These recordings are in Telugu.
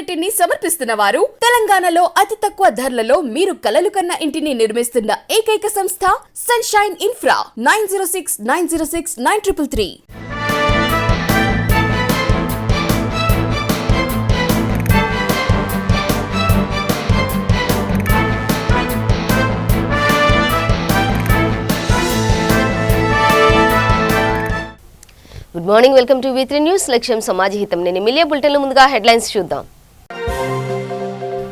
ప్రాపర్టీని సమర్పిస్తున్న వారు తెలంగాణలో అతి తక్కువ ధరలలో మీరు కలలు కన్న ఇంటిని నిర్మిస్తున్న ఏకైక సంస్థ sunshine infra 9069069333. Good morning, welcome to V3 news. లక్ష్యం సమాజ హితం. నేను మిలియా బులెటిన్ల ముందుగా హెడ్లైన్స్ చూద్దాం.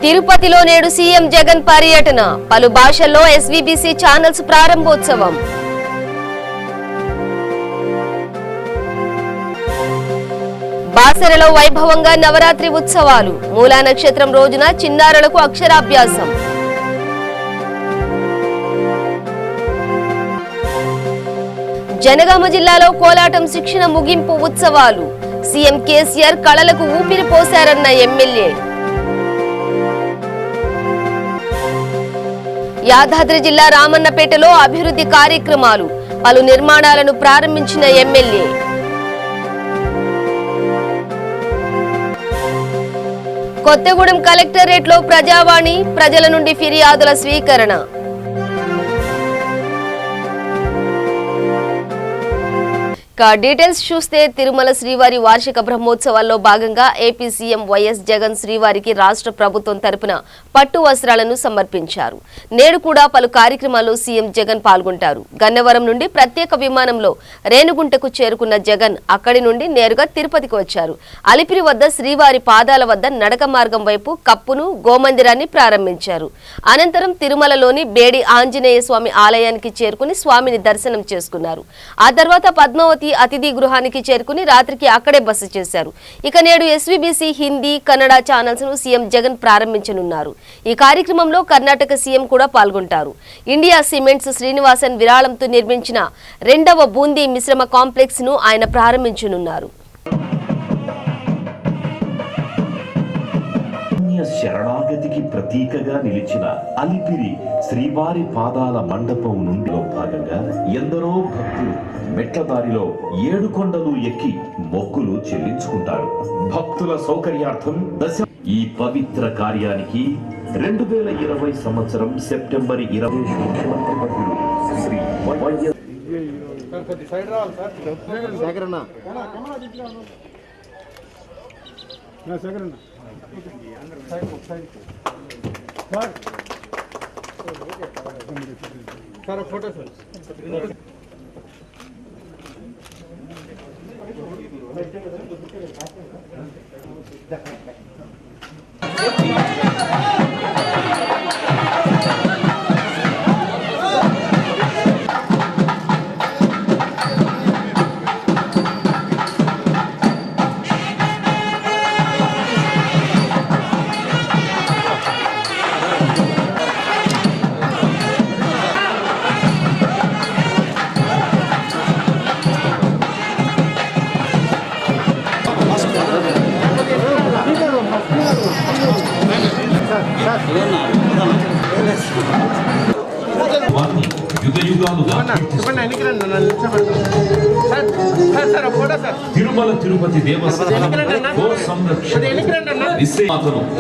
తిరుపతిలో నేడు సీఎం జగన్ పర్యటన, పలు భాషల్లో SVBC ఛానల్స్ ప్రారంభోత్సవం. బాసరలో వైభవంగా నవరాత్రి ఉత్సవాలు, మూలా నక్షత్రం రోజున చిన్నారులకు అక్షరాభ్యాసం. జనగామ జిల్లాలో కోలాటం శిక్షణ ముగింపు ఉత్సవాలు, సీఎం కేసీఆర్ కళలకు ఊపిరి పోశారన్న ఎమ్మెల్యే. యాదాద్రి జిల్లా రామన్నపేటలో అభివృద్ధి కార్యక్రమాలు, పలు నిర్మాణాలను ప్రారంభించిన ఎమ్మెల్యే. కొత్తగూడెం కలెక్టరేట్లో ప్రజావాణి, ప్రజల నుండి ఫిర్యాదుల స్వీకరణ. డీటెయిల్స్ చూస్తే తిరుమల శ్రీవారి వార్షిక బ్రహ్మోత్సవాల్లో భాగంగా ఏపీ సీఎం వైఎస్ జగన్ శ్రీవారికి రాష్ట్ర ప్రభుత్వం తరపున పట్టు వస్త్రాలను సమర్పించారు. నేడు కూడా పలు కార్యక్రమాల్లో సీఎం జగన్ పాల్గొంటారు. గన్నవరం నుండి ప్రత్యేక విమానంలో రేణుగుంటకు చేరుకున్న జగన్ అక్కడి నుండి నేరుగా తిరుపతికి వచ్చారు. అలిపిరి వద్ద శ్రీవారి పాదాల వద్ద నడక మార్గం వైపు కప్పును గోమందిరాన్ని ప్రారంభించారు. అనంతరం తిరుమలలోని బేడి ఆంజనేయ స్వామి ఆలయానికి చేరుకుని స్వామిని దర్శనం చేసుకున్నారు. ఆ తర్వాత పద్మావతి అతిథి గృహానికి చేరుకుని రాత్రికి అక్కడే బస చేశారు. ఇక నేడు SVBC హిందీ, కన్నడ ఛానల్స్ ను సీఎం జగన్ ప్రారంభించనున్నారు. ఈ కార్యక్రమంలో కర్ణాటక సీఎం కూడా పాల్గొంటారు. ఇండియా సిమెంట్స్ శ్రీనివాసన్ విరాళంతో నిర్మించిన 2వ బూందీ మిశ్రమ కాంప్లెక్స్ ను ఆయన ప్రారంభించనున్నారు. శరణాగతికి ప్రతీకగా నిలిచిన అలిపిరి శ్రీవారి పాదాల మండపం నుండి భాగంగా ఎందరో భక్తులు మెట్లదారిలో 7 కొండలు ఎక్కి మొక్కులు చెల్లించుకుంటారు. భక్తుల సౌకర్యార్థం ఈ పవిత్ర కార్యానికి 2020 సంవత్సరం September 20 Sri sir photo sir Tirumala Tirupati Devasthanam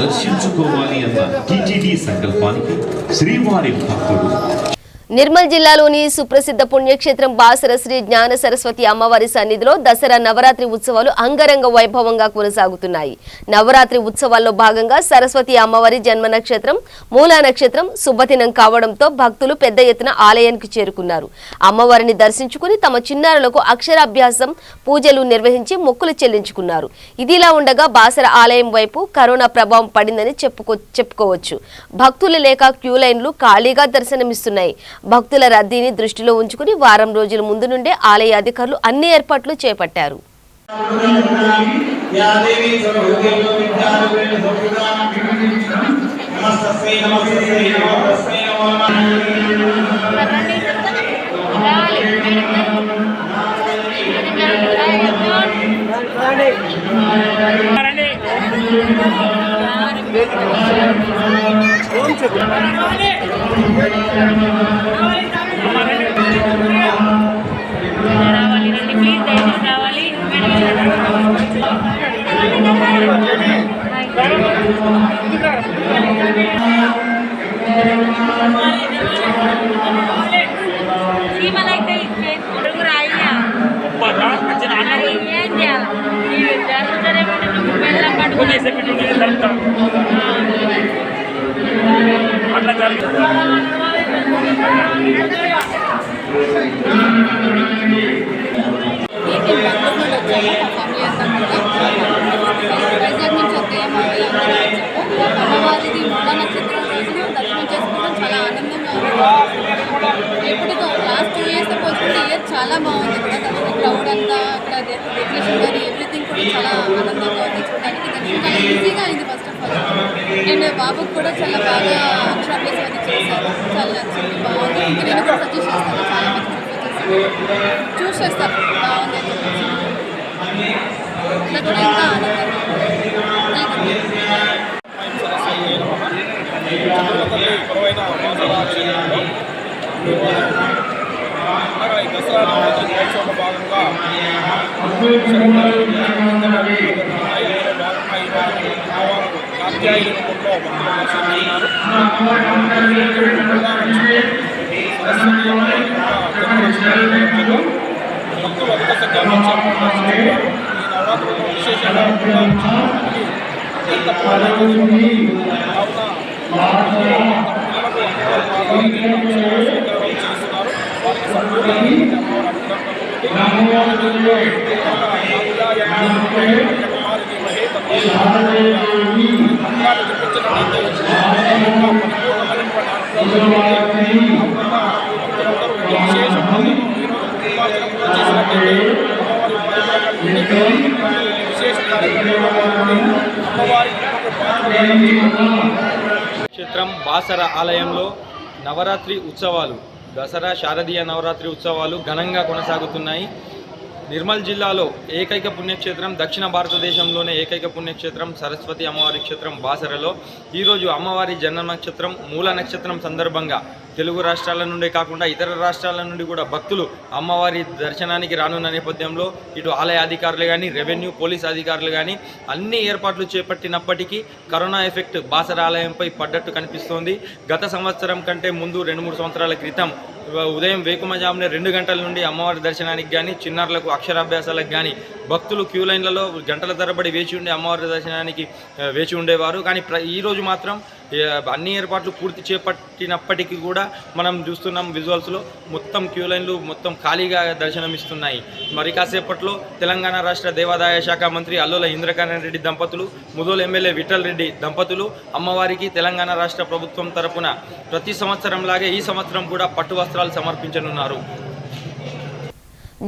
దర్శించుకోవాలి అన్న టీటీడీ సంకల్పానికి శ్రీవారి భక్తుడు. నిర్మల్ జిల్లాలోని సుప్రసిద్ధ పుణ్యక్షేత్రం బాసర శ్రీ జ్ఞాన సరస్వతి అమ్మవారి సన్నిధిలో దసరా నవరాత్రి ఉత్సవాలు అంగరంగ వైభవంగా కొనసాగుతున్నాయి. నవరాత్రి ఉత్సవాల్లో భాగంగా సరస్వతి అమ్మవారి జన్మ నక్షత్రం మూలా నక్షత్రం శుభదినం కావడంతో భక్తులు పెద్ద ఎత్తున ఆలయానికి చేరుకున్నారు. అమ్మవారిని దర్శించుకుని తమ చిన్నారులకు అక్షరాభ్యాసం, పూజలు నిర్వహించి మొక్కులు చెల్లించుకున్నారు. ఇదిలా ఉండగా బాసర ఆలయం వైపు కరోనా ప్రభావం పడిందని చెప్పుకోవచ్చు. భక్తులు లేక క్యూ లైన్లు ఖాళీగా దర్శనమిస్తున్నాయి. భక్తుల రద్దీని దృష్టిలో ఉంచుకుని వారం రోజుల ముందు నుండే ఆలయ అధికారులు అన్ని ఏర్పాట్లు చేపట్టారు. రావాలి అమ్మవారిది మూల నక్షత్రం రోజున దర్శనం చేసుకోవడం చాలా ఆనందంగా ఉంది. ఎప్పటికో లాస్ట్ 2 years పోల్చుకుంటే ఇయర్ చాలా బాగుంది కూడా. దర్శనం క్రౌడ్ అంతా అక్కడ డెకరేషన్ కానీ ఎవ్రీథింగ్ కూడా చాలా ఆనందంగా ఉంది చూడడానికి. దర్శనం చాలా ఈజీగా అయింది ఫస్ట్ ఆఫ్ ఆల్. అండ్ బాబుకి కూడా చాలా బాగా అక్షరాభ్యాసం అది చేశారు, చాలా నచ్చింది, బాగుంది. ఇంకా నేను కూడా సజెస్ట్ చేస్తాను, చాలా మంది చూస్ చేస్తారు బాగుంది అని చెప్పేసి. ఇట్లా కూడా ఇంకా ఆనందంగా దసరా మహోత్సవంలో భాగంగా కాత్యాయని రూపంలో భక్తులు అధిక సంఖ్యలో ఈ నవరాత్రులను విశేషంగా ఎంత చేస్తున్నారు. వారికి సంపూర్ణ క్షేత్రం బాసర ఆలయంలో నవరాత్రి ఉత్సవాలు, దసరా శారదీయ నవరాత్రి ఉత్సవాలు ఘనంగా కొనసాగుతున్నాయి. నిర్మల్ జిల్లాలో ఏకైక పుణ్యక్షేత్రం, దక్షిణ భారతదేశంలోనే ఏకైక పుణ్యక్షేత్రం సరస్వతి అమ్మవారి క్షేత్రం బాసరలో ఈరోజు అమ్మవారి జన్మ నక్షత్రం మూల నక్షత్రం సందర్భంగా తెలుగు రాష్ట్రాల నుండే కాకుండా ఇతర రాష్ట్రాల నుండి కూడా భక్తులు అమ్మవారి దర్శనానికి రానున్న నేపథ్యంలో ఇటు ఆలయ అధికారులు కానీ, రెవెన్యూ పోలీస్ అధికారులు కానీ అన్ని ఏర్పాట్లు చేపట్టినప్పటికీ కరోనా ఎఫెక్ట్ బాసర ఆలయంపై పడ్డట్టు కనిపిస్తోంది. గత సంవత్సరం కంటే ముందు 2-3 సంవత్సరాల క్రితం ఉదయం వేకుమజామునే 2 గంటల నుండి అమ్మవారి దర్శనానికి కానీ, చిన్నారులకు అక్షరాభ్యాసాలకు కానీ భక్తులు క్యూ లైన్లలో గంటల తరబడి వేచి ఉండి అమ్మవారి దర్శనానికి వేచి ఉండేవారు. కానీ ఈరోజు మాత్రం అన్ని ఏర్పాట్లు పూర్తి చేపట్టినప్పటికీ కూడా మనం చూస్తున్నాం విజువల్స్లో మొత్తం క్యూ లైన్లు మొత్తం ఖాళీగా దర్శనమిస్తున్నాయి. మరి కాసేపట్లో తెలంగాణ రాష్ట్ర దేవాదాయ శాఖ మంత్రి అల్లుల ఇంద్రకరణ్ రెడ్డి దంపతులు, ముదోల్ ఎమ్మెల్యే విఠల్ రెడ్డి దంపతులు అమ్మవారికి తెలంగాణ రాష్ట్ర ప్రభుత్వం తరపున ప్రతి సంవత్సరం లాగే ఈ సంవత్సరం కూడా పట్టు వస్త్రాలు సమర్పించనున్నారు.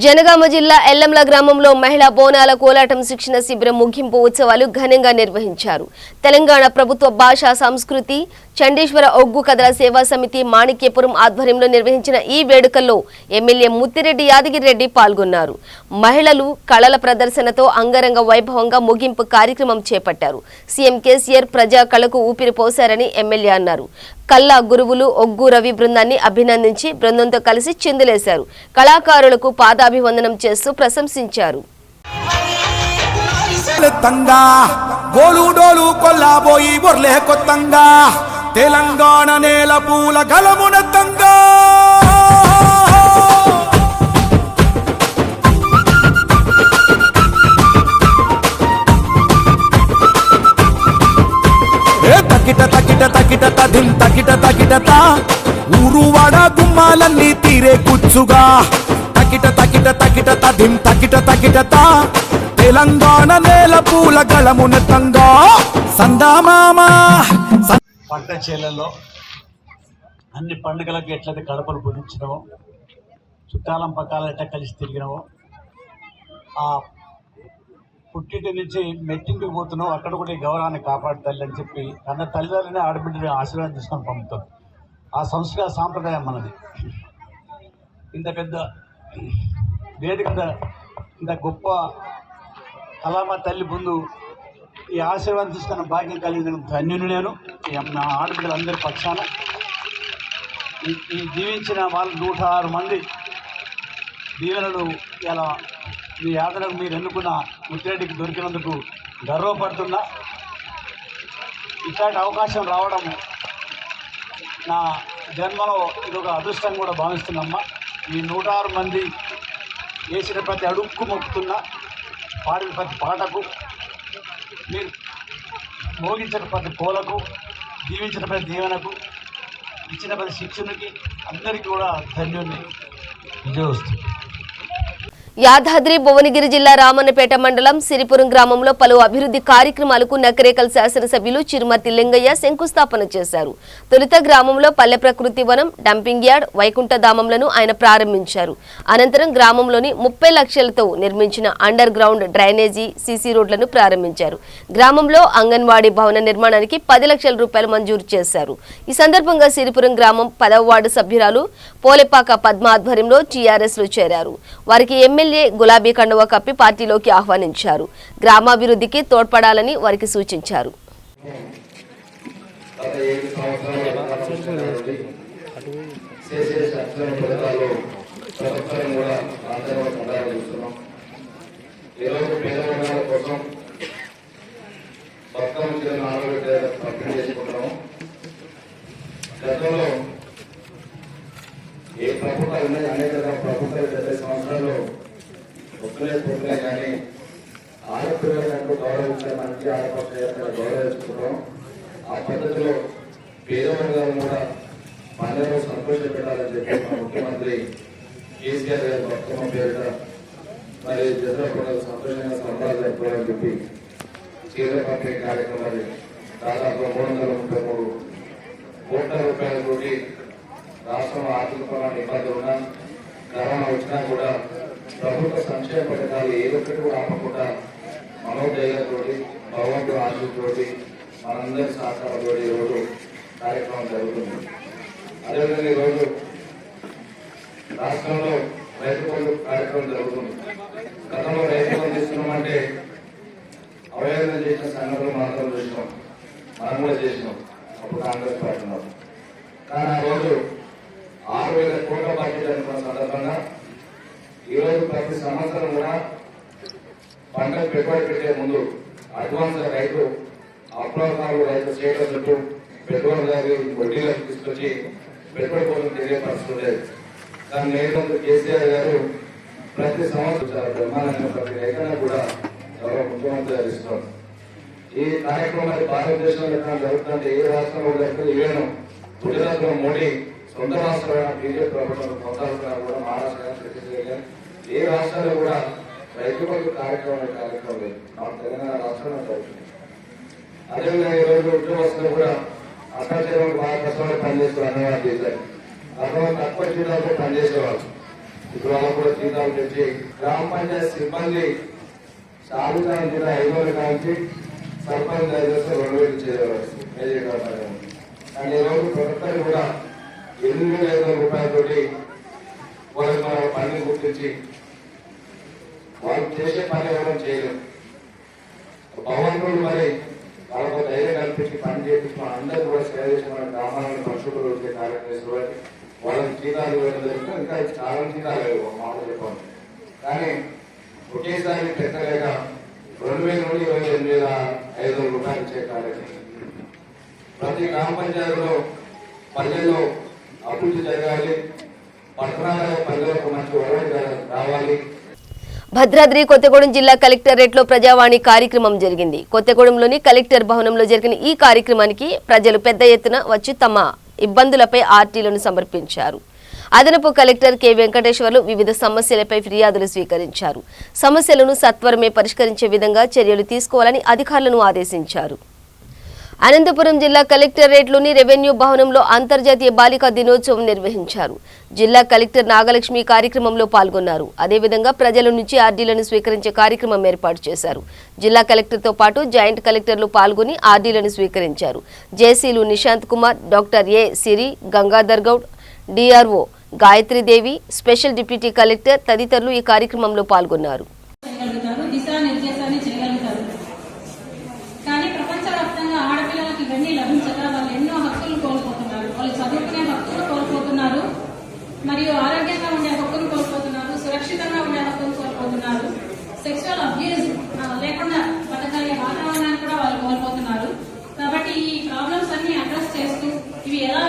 జనగామ జిల్లా ఎల్లంల గ్రామంలో మహిళా బోనాల కోలాటం శిక్షణ శిబిరం ముగింపు ఉత్సవాలు ఘనంగా నిర్వహించారు. తెలంగాణ ప్రభుత్వ భాషా సంస్కృతి చండీశ్వర ఒగ్గు కథల సేవా సమితి మాణిక్యపురం ఆధ్వర్యంలో నిర్వహించిన ఈ వేడుకల్లో ఎమ్మెల్యే ముత్తిరెడ్డి యాదగిరిరెడ్డి పాల్గొన్నారు. మహిళలు కళల ప్రదర్శనతో అంగరంగ వైభవంగా ముగింపు కార్యక్రమం చేపట్టారు. సీఎం కేసీఆర్ ప్రజా కళకు ఊపిరి పోశారని ఎమ్మెల్యే అన్నారు. కల్లా గురువులు ఒగ్గు రవి బృందాన్ని అభినందించి బృందంతో కలిసి చిందులేశారు. కళాకారులకు పాదాభివందనం చేస్తూ ప్రశంసించారు. తెలంగాణ నేల పూల గలమున తంగా తకిట తకిట తకిట తదిం తకిట తకిటత ఊరువాడ గుమ్మాలన్నీ తీరే కూర్చుగా తకిట తకిట తకిట తదిం తకిట తకిటత తెలంగాణ నేల పూల గళమున తంగా సందామామ. పంట చేలలో అన్ని పండుగలకు ఎట్లయితే కడపలు పొదించినామో, చుట్టాలం పక్కాల ఎట్లా కలిసి తిరిగినామో, ఆ పుట్టింటి నుంచి మెట్టింటికి పోతున్నావు అక్కడ కూడా ఈ గౌరవాన్ని కాపాడుతాలి అని చెప్పి అన్న తల్లిదండ్రులని ఆడబిడ్డని ఆశీర్వాదం తీసుకొని పంపుతాం. ఆ సంస్కార సాంప్రదాయం మనది. ఇంత పెద్ద వేదిక, ఇంత గొప్ప కళామ తల్లి ముందు ఈ ఆశీర్వాదం తీసుకున్న భాగ్యం కలిగిన ధన్యుని నేను. నా ఆడబిడ్డలందరి పక్షాన ఈ జీవించిన వాళ్ళు 106 మంది దీవెనలు ఇలా మీ యాదనకు మీరు ఎన్నుకున్న ముత్తిరెడ్డికి దొరికినందుకు గర్వపడుతున్నా. ఇట్లాంటి అవకాశం రావడం నా జన్మలో ఇదొక అదృష్టం కూడా భావిస్తున్నామ్మా. ఈ 106 మంది వేసిన ప్రతి అడుగుకు మొక్కుతున్నా, పాడిన ప్రతి పాటకు, మీరు మోగించిన ప్రతి కోలకు, దీవించిన ప్రతి దీవెనకు, ఇచ్చిన ప్రతి శిక్షణకి అందరికీ కూడా ధన్యుణ్ణి. విజయోస్తు. యాదాద్రి భువనగిరి జిల్లా రామన్నపేట మండలం సిరిపురం గ్రామంలో పలు అభివృద్ధి కార్యక్రమాలకు నకరేకల్ శాసనసభ్యులు చిరుమర్తి లింగయ్య శంకుస్థాపన చేశారు. తొలుత గ్రామంలో పల్లె ప్రకృతి వనం, డంపింగ్ యార్డ్, వైకుంఠధామంలను ఆయన ప్రారంభించారు. అనంతరం గ్రామంలోని 30 లక్షలతో నిర్మించిన అండర్ గ్రౌండ్ డ్రైనేజీ, సీసీ రోడ్లను ప్రారంభించారు. గ్రామంలో అంగన్వాడీ భవన నిర్మాణానికి 10 లక్షల రూపాయలు మంజూరు చేశారు. ఈ సందర్భంగా సిరిపురం గ్రామం 10వ వార్డు సభ్యురాలు పోలేపాక పద్మ ఆధ్వర్యంలో టీఆర్ఎస్ లో చేరారు. వారికి ఎమ్మెల్యే గులాబీ కండువా కప్పి పార్టీలోకి ఆహ్వానించారు. గ్రామాభివృద్ధికి తోడ్పడాలని వారికి సూచించారు. ఏ ప్రభుత్వాలు ఉన్నాయి, అనేక ప్రభుత్వాలు 70 సంవత్సరాలు వస్తున్నాయి. కానీ ఆడపిల్లలకు గౌరవించడానికి ఆడపక్ష గౌరవించుకుంటాం. ఆ పద్ధతిలో పేదవర్గాలను కూడా పండుగ సంతోషపెట్టాలని చెప్పి మా ముఖ్యమంత్రి కేసీఆర్ గారి బతుకమ్మ పేరిట మరి దసరా పండుగ సంతోషంగా సంబరాలు జరుపుకోవాలని చెప్పి చీరల పంపిణీ కార్యక్రమాలు దాదాపు 333 కోట్ల రూపాయలతోటి రాష్ట్రంలో ఆర్థిక పరమైన ఇబ్బందులు ఉన్నా, కరోనా వచ్చినా కూడా ప్రభుత్వ సంక్షేమ పథకాలు ఏదొక్కటి కూడా ఆపకుండా మనోధైర్యంతోటి, భగవంతుడు ఆశతోటి, మనందరి సహకారంతో ఈరోజు కార్యక్రమం జరుగుతుంది. అదేవిధంగా ఈరోజు రాష్ట్రంలో రైతు బంధు కార్యక్రమం జరుగుతుంది. గతంలో రైతు బంధు ఇస్తున్నామంటే అవహేళన చేసిన సంఘటనలు మాత్రం చూసినాం, మనం కూడా చేసినాం అప్పుడు కాంగ్రెస్ పార్టీ ఉన్నారు. కానీ ఆ రోజు 6,000 కోట్ల బడ్జెట్ అనుకున్న సందర్భంగా ఈరోజు ప్రతి సంవత్సరం కూడా పంటలు పెట్టుబడి పెట్టే ముందు అడ్వాన్స్ రైతు అప్రవకాలు రైతు చేయడం చుట్టూ పెట్టుబడిదారు వడ్డీలకు తీసుకొచ్చి పెట్టుబడి కోసం తెలియ పరిస్థితి ఉండేది. కానీ నేడు కేసీఆర్ గారు ప్రతి సంవత్సరం బ్రహ్మాండంగా ప్రతి రైతున్నా కూడా గౌరవ ముఖ్యమంత్రి గారు ఇస్తున్నారు. ఈ కార్యక్రమాన్ని భారతదేశంలో ఎక్కడ జరుగుతుంటే ఏ రాష్ట్రంలో జరుగుతుంది, ఈవేను గుజరాత్ లో మోడీ సొంత రాష్ట్రమైన బీజేపీ ప్రభుత్వం కొనసాగుతున్నారు కూడా మహారాష్ట్ర ఛత్తీస్గఢ్ ఏ రాష్ట్రాల్లో కూడా రైతు బంధు కార్యక్రమం లేదు. మన తెలంగాణ రాష్ట్రంలో జరుగుతుంది. అదేవిధంగా ఈరోజు ఉద్యోగస్తులు కూడా అష్టాచర్యలకు బాగా కష్టపడి పనిచేస్తారు. అన్నవాళ్ళు చేశారు. అన్నవాళ్ళు తక్కువ జీతాలతో పనిచేసేవాళ్ళు. ఇప్పుడు వాళ్ళకు కూడా జీతాలు తెచ్చి గ్రామ పంచాయతీ సిబ్బంది సాగుతాను జిల్లా 5,000 కాల్చి సర్పంచ్ 2,000 ఇచ్చేవారు. కానీ ఈరోజు ప్రభుత్వాన్ని కూడా 8,500 రూపాయలతోటి వాళ్ళకి మనం పనిని గుర్తించి వాళ్ళు చేసే పని ఎవరో చేయలేము. భగవంతుడు మరి వాళ్ళకు ధైర్యం కల్పించి పని చేపించి మన అందరూ కూడా సేవ చేసి మన గ్రామాలను పరిశుభ్ర వచ్చే కార్యక్రమం చేసేవాళ్ళు వాళ్ళకి జీతాలు ఇవ్వడం జరుగుతుంది. ఇంకా చాలా జీతాలు లేవు మామూలు చెప్పండి. కానీ ఒకేసారి పెట్టలేక 2,000 నుండి 28,500 రూపాయలు ఇచ్చే కార్యక్రమం ప్రతి గ్రామ పంచాయతీలో పల్లెల్లో అభివృద్ధి జరగాలి. పట్టణాల పల్లెలకు మంచి వరవడి రావాలి. భద్రాద్రి కొత్తగూడెం జిల్లా కలెక్టరేట్లో ప్రజావాణి కార్యక్రమం జరిగింది. కొత్తగూడెంలోని కలెక్టర్ భవనంలో జరిగిన ఈ కార్యక్రమానికి ప్రజలు పెద్ద ఎత్తున వచ్చి తమ ఇబ్బందులపై ఆర్టీలను సమర్పించారు. అదనపు కలెక్టర్ కె వెంకటేశ్వర్లు వివిధ సమస్యలపై ఫిర్యాదులు స్వీకరించారు. సమస్యలను సత్వరమే పరిష్కరించే విధంగా చర్యలు తీసుకోవాలని అధికారులను ఆదేశించారు. అనంతపురం జిల్లా కలెక్టరేట్లోని రెవెన్యూ భవనంలో అంతర్జాతీయ బాలికా దినోత్సవం నిర్వహించారు. జిల్లా కలెక్టర్ నాగలక్ష్మి కార్యక్రమంలో పాల్గొన్నారు. అదేవిధంగా ప్రజల నుంచి ఆర్డీలను స్వీకరించే కార్యక్రమం ఏర్పాటు చేశారు. జిల్లా కలెక్టర్తో పాటు జాయింట్ కలెక్టర్లు పాల్గొని ఆర్డీలను స్వీకరించారు. జేసీలు Nishant Kumar, doctor A Siri, Gangadhar Goud, DRO Gayatri Devi, special deputy collector తదితరులు ఈ కార్యక్రమంలో పాల్గొన్నారు. కానీ ప్రపంచవ్యాప్తంగా ఆడపిల్లలకి ఇవన్నీ లభించక వాళ్ళు ఎన్నో హక్కులు కోల్పోతున్నారు. వాళ్ళు చదువుకునే హక్కులు కోల్పోతున్నారు, మరియు ఆరోగ్యంగా ఉండే హక్కులు కోల్పోతున్నారు, సురక్షితంగా ఉండే హక్కులు కోల్పోతున్నారు, సెక్సువల్ అబ్యూజ్ లేకుండా బతకగలిగే వాతావరణాన్ని కూడా వాళ్ళు కోల్పోతున్నారు. కాబట్టి ఈ ఇవి ఎలా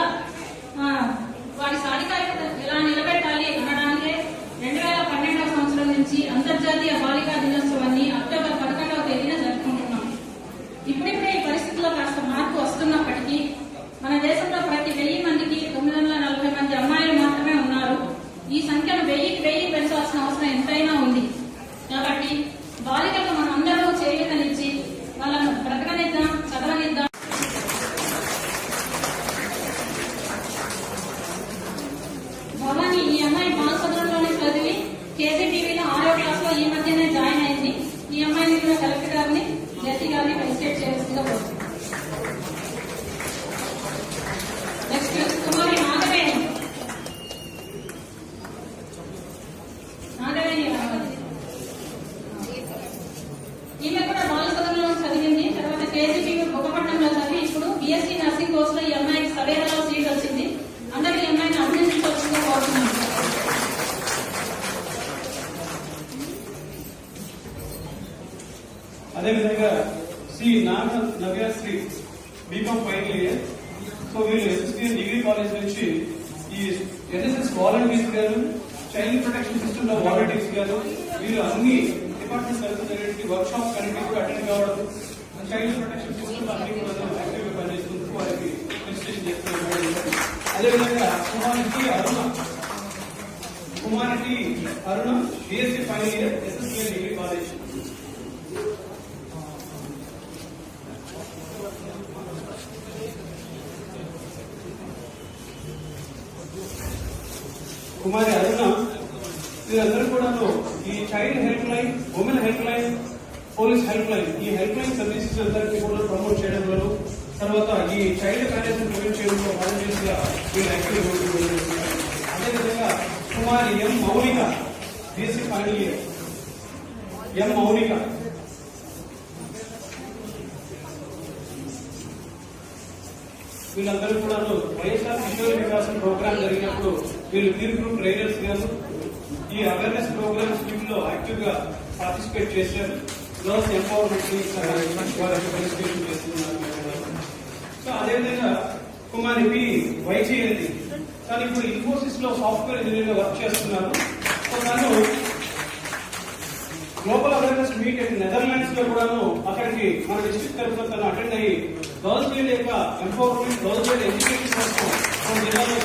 వారి సాధికారికత ఎలా నిలబెట్టాలి అనడానికే 2012వ సంవత్సరం నుంచి అంతర్జాతీయ బాలికా దినోత్సవాన్ని అక్టోబర్ 11వ తేదీన జరుపుకుంటున్నాం. ఇప్పుడిప్పుడే ఈ పరిస్థితుల్లో కాస్త మార్పు వస్తున్నప్పటికీ మన దేశంలో ప్రతి 1000 మందికి 940 మంది అమ్మాయిలు మాత్రమే ఉన్నారు. ఈ సంఖ్యను 1000 పెంచాల్సిన అవసరం ఎంతైనా ఉంది. కాబట్టి బాలికలకు మనం అందరూ చేయూతనిచ్చి వాళ్ళను బ్రతకనిద్దాం, చదవనిద్దాం. భవాని ఈ అమ్మాయి బాలసదనంలోనే చదివి కేజీటీవీలో 6వ క్లాస్ లో ఈ మధ్యనే జాయిన్ అయింది. ఈ అమ్మాయిని కూడా కలెక్టర్ గారిని జెసి గారిని ఫెలిసిటేట్ చేయాల్సిందిగా కోరుతున్నాం. నెక్స్ట్ కుమారి నాగవేణి ఈమె కూడా బాలసదనంలో చదివింది. తర్వాత కేజీటీవీ బొక్కపట్నంలో చదివి ఇప్పుడు బీఎస్సీ నర్సింగ్ కోర్స్ లో ఈ అమ్మాయికి సవేరాలో సీట్ వచ్చింది. అందరూ ఈ అమ్మాయిని అభినందించవలసిందిగా కోరుతున్నాం. అదేవిధంగా C Navyasri BCom final year. So వీళ్ళు ఎస్ఎస్పీఎన్ డిగ్రీ కాలేజ్ నుంచి ఈ ఎన్ఎస్ఎస్ వాలంటీర్స్ గారు, చైల్డ్ ప్రొటెక్షన్ సిస్టమ్ లో వాలంటీర్స్ గారు, వీళ్ళు అన్ని డిపార్ట్మెంట్స్ కలిసి వర్క్ షాప్ కనెక్ట్ కూడా అటెండ్ కావడం, చైల్డ్ ప్రొటెక్షన్ సిస్టమ్ అన్ని కూడా యాక్టివ్ గా పనిచేస్తూ వారికి రిజిస్ట్రేషన్ చేస్తున్నారు. అదేవిధంగా కుమారికి Aruna BSc final year SSPN degree college. Kumari Aruna వీరందరూ కూడా ఈ child helpline, women helpline, police helpline, ఈ హెల్ప్ లైన్ సర్వీసెస్ అందరికీ కూడా ప్రమోట్ చేయడంలో, తర్వాత ఈ చైల్డ్ కండిషన్ ప్రివెంట్ చేయడంలో వాలంటీర్స్ గా వీళ్ళు యాక్టివ్ చేస్తున్నారు. అదేవిధంగా కుమారి ఎం మౌనిక బీఎస్సీ ఫైనల్ ఇయర్. ఎం మౌనిక వీళ్ళందరూ కూడా వైఎస్ఆర్ కిషోర్ వికాసం ప్రోగ్రామ్ జరిగినప్పుడు వీళ్ళు పీర్ గ్రూప్ ట్రైనర్స్ గారు ఈ అవేర్నెస్ ప్రోగ్రామ్ స్కీమ్ లో యాక్టివ్ గా పార్టిసిపేట్ చేశారు. గర్ల్స్ ఎంపవర్మెంట్ పార్టిసిపేషన్ చేస్తున్నారు. సో అదేవిధంగా కుమారి పి వైజయంతి తను ఇప్పుడు ఇన్ఫోసిస్ లో సాఫ్ట్వేర్ ఇంజనీర్ గా వర్క్ చేస్తున్నారు. సో తను గ్లోబల్ అవేర్నెస్ మీట్ నెదర్లాండ్స్ లో కూడాను అక్కడికి మన డిస్ట్రిక్ట్ తరఫున తను అటెండ్ అయ్యి గర్ల్స్ చైల్డ్ యొక్క ఎంపవర్మెంట్, గర్ల్స్ చైల్డ్ ఎడ్యుకేషన్ కోసం మన జిల్లాలో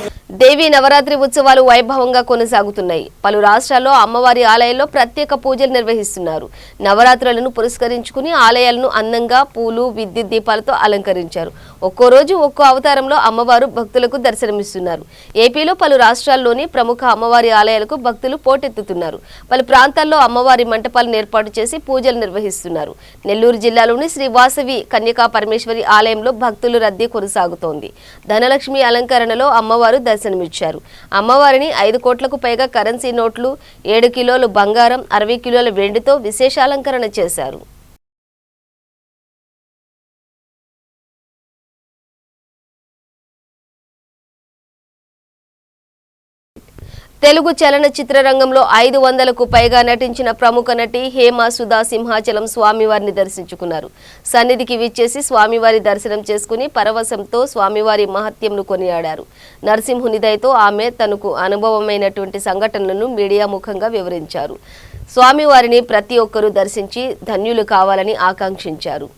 దేవీ నవరాత్రి ఉత్సవాలు వైభవంగా కొనసాగుతున్నాయి. పలు రాష్ట్రాల్లో అమ్మవారి ఆలయాల్లో ప్రత్యేక పూజలు నిర్వహిస్తున్నారు. నవరాత్రులను పురస్కరించుకుని ఆలయాలను అందంగా పూలు, విద్యుత్ దీపాలతో అలంకరించారు. ఒక్కో రోజు ఒక్కో అవతారంలో అమ్మవారు భక్తులకు దర్శనమిస్తున్నారు. ఏపీలో పలు రాష్ట్రాల్లోని ప్రముఖ అమ్మవారి ఆలయాలకు భక్తులు పోటెత్తుతున్నారు. పలు ప్రాంతాల్లో అమ్మవారి మంటపాలను ఏర్పాటు చేసి పూజలు నిర్వహిస్తున్నారు. నెల్లూరు జిల్లాలోని శ్రీ వాసవి కన్యకా పరమేశ్వరి ఆలయంలో భక్తులు రద్దీ కొనసాగుతోంది. ధనలక్ష్మి అలంకరణలో అమ్మవారు దర్శనమిచ్చారు. అమ్మవారిని 5 కోట్లకు పైగా కరెన్సీ నోట్లు, 7 కిలోలు బంగారం, 60 కిలోల వెండితో విశేష అలంకరణ చేశారు. తెలుగు చలనచిత్ర రంగంలో 500కు పైగా నటించిన ప్రముఖ నటి హేమ సుధా సింహాచలం స్వామివారిని దర్శించుకున్నారు. సన్నిధికి విచ్చేసి స్వామివారి దర్శనం చేసుకుని పరవశంతో స్వామివారి మహత్యంను కొనియాడారు. నరసింహుని దయతో ఆమె తనకు అనుభవమైనటువంటి సంఘటనలను మీడియా ముఖంగా వివరించారు. స్వామివారిని ప్రతి ఒక్కరూ దర్శించి ధన్యులు కావాలని ఆకాంక్షించారు.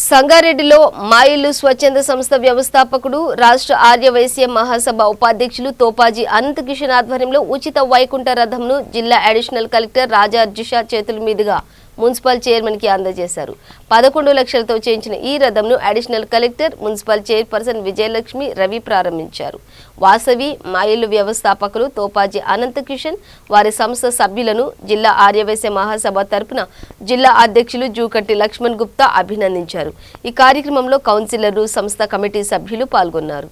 సంగారెడ్డిలో మా ఇల్లు స్వచ్ఛంద సంస్థ వ్యవస్థాపకుడు, రాష్ట్ర ఆర్యవైశ్య మహాసభ ఉపాధ్యక్షులు తోపాజీ అనంత కిషన్ ఆధ్వర్యంలో ఉచిత వైకుంఠ రథంను జిల్లా అడిషనల్ కలెక్టర్ రాజా అర్జుషా చేతుల మీదుగా మున్సిపల్ చైర్మన్ కి అందజేశారు. 11 లక్షలతో చేయించిన ఈ రథంను additional collector, municipal chairperson Vijayalakshmi Ravi ప్రారంభించారు. వాసవి మైలు వ్యవస్థాపకులు తోపాజీ అనంతకిషన్, వారి సంస్థ సభ్యులను జిల్లా ఆర్యవైశ్య మహాసభ తరపున జిల్లా అధ్యక్షులు జూకట్టి లక్ష్మణ్ గుప్తా అభినందించారు. ఈ కార్యక్రమంలో కౌన్సిలర్లు, సంస్థ కమిటీ సభ్యులు పాల్గొన్నారు.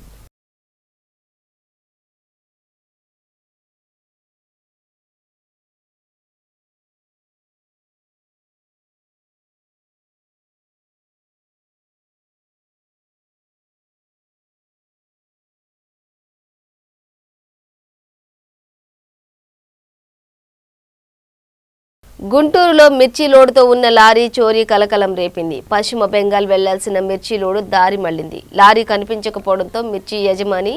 గుంటూరులో మిర్చి లోడుతో ఉన్న లారీ చోరీ కలకలం రేపింది. పశ్చిమ బెంగాల్ వెళ్లాల్సిన మిర్చి లోడు దారి మళ్లింది. లారీ కనిపించకపోవడంతో మిర్చి యజమాని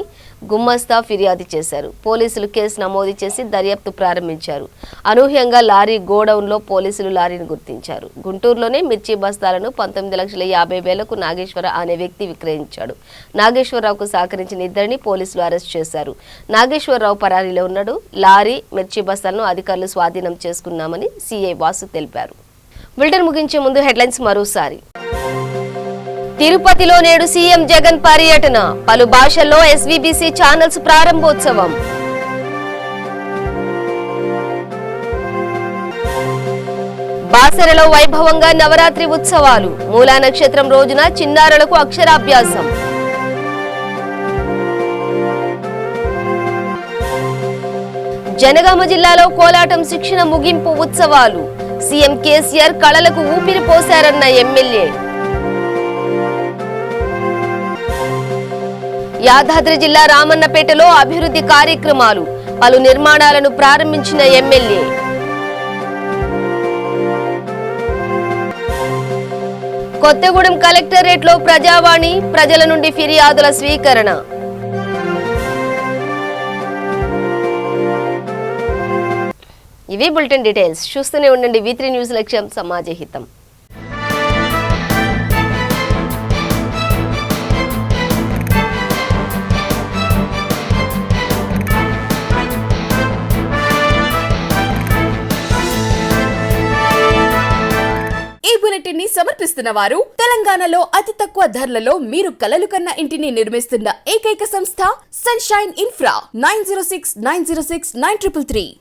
గుమ్మస్తా ఫిర్యాదు చేశారు. పోలీసులు కేసు నమోదు చేసి దర్యాప్తు ప్రారంభించారు. అనూహ్యంగా లారీ గోడౌన్లో పోలీసులు లారీని గుర్తించారు. గుంటూరులోనే మిర్చి బస్తాలను 19,50,000కు నాగేశ్వర అనే వ్యక్తి విక్రయించాడు. నాగేశ్వరరావుకు సహకరించిన ఇద్దరిని పోలీసులు అరెస్ట్ చేశారు. నాగేశ్వరరావు పరారీలో ఉన్నాడు. లారీ, మిర్చి బస్తాలను అధికారులు స్వాధీనం చేసుకున్నామని సిఐ వాసు తెలిపారు. బులెటిన్ ముగించే ముందు హెడ్లైన్స్ మరోసారి. తిరుపతిలో నేడు సీఎం జగన్ పర్యటన, పలు భాషల్లో ఎస్వీబీసీ ఛానల్స్ ప్రారంభోత్సవం. బాసరలో వైభవంగా నవరాత్రి ఉత్సవాలు, మూలా నక్షత్రం రోజున చిన్నారులకు అక్షరాభ్యాసం. జనగామ జిల్లాలో కోలాటం శిక్షణ ముగింపు ఉత్సవాలు, సీఎం కేసీఆర్ కళలకు ఊపిరి పోశారన్న ఎమ్మెల్యే. యాదాద్రి జిల్లా రామన్నపేటలో అభివృద్ధి కార్యక్రమాలు, పలు నిర్మాణాలను ప్రారంభించిన ఎమ్మెల్యే. కొత్తగూడెం కలెక్టరేట్లో ప్రజావాణి, ప్రజల నుండి ఫిర్యాదుల స్వీకరణ. ఇవి బులెటిన్ డీటెయిల్స్. చూస్తూనే ఉండండి V3 న్యూస్, లక్ష్యం సమాజ హితం. ఈ బులెటిన్ ని సమర్పిస్తున్న వారు తెలంగాణలో అతి తక్కువ ధరలలో మీరు కలలు కన్న ఇంటిని నిర్మిస్తున్న ఏకైక సంస్థ సన్షైన్ ఇన్ఫ్రా. 9069069333.